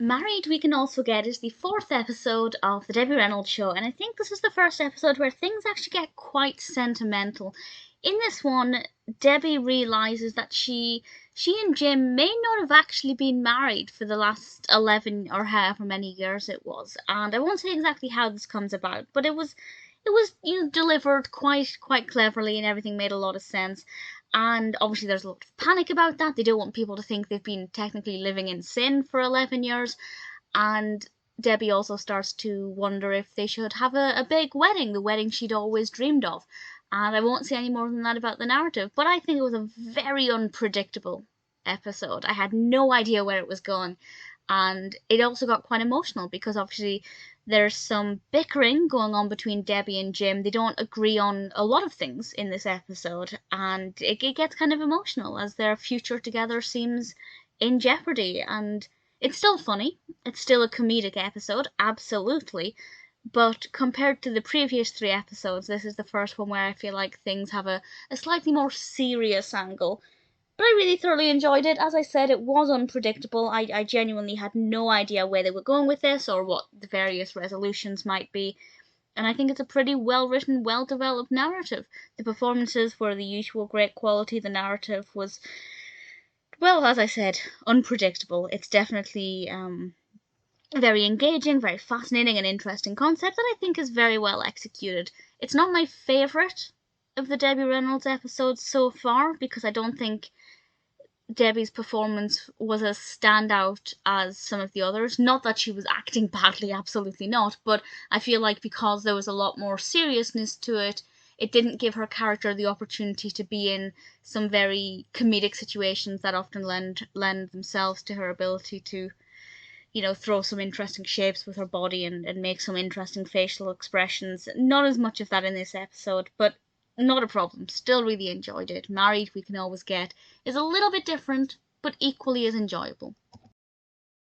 Married We Can Also Get is the fourth episode of the Debbie Reynolds Show, and I think this is the first episode where things actually get quite sentimental. In this one, Debbie realizes that she and Jim may not have actually been married for the last 11 or however many years it was, and I won't say exactly how this comes about, but it was delivered quite cleverly, and everything made a lot of sense. And obviously there's a lot of panic about that. They don't want people to think they've been technically living in sin for 11 years. And Debbie also starts to wonder if they should have a big wedding, the wedding she'd always dreamed of. And I won't say any more than that about the narrative, but I think it was a very unpredictable episode. I had no idea where it was going. And it also got quite emotional because obviously there's some bickering going on between Debbie and Jim. They don't agree on a lot of things in this episode, and it gets kind of emotional as their future together seems in jeopardy. And it's still funny. It's still a comedic episode, absolutely. But compared to the previous three episodes, this is the first one where I feel like things have a slightly more serious angle. But I really thoroughly enjoyed it. As I said, it was unpredictable. I genuinely had no idea where they were going with this or what the various resolutions might be. And I think it's a pretty well written, well developed narrative. The performances were the usual great quality. The narrative was, well, as I said, unpredictable. It's definitely very engaging, very fascinating and interesting concept that I think is very well executed. It's not my favourite of the Debbie Reynolds episodes so far because I don't think Debbie's performance was as standout as some of the others. Not that she was acting badly, absolutely not, but I feel like because there was a lot more seriousness to it, it didn't give her character the opportunity to be in some very comedic situations that often lend themselves to her ability to, throw some interesting shapes with her body and make some interesting facial expressions. Not as much of that in this episode, but not a problem. Still really enjoyed it. Married We Can Always Get is a little bit different, but equally as enjoyable.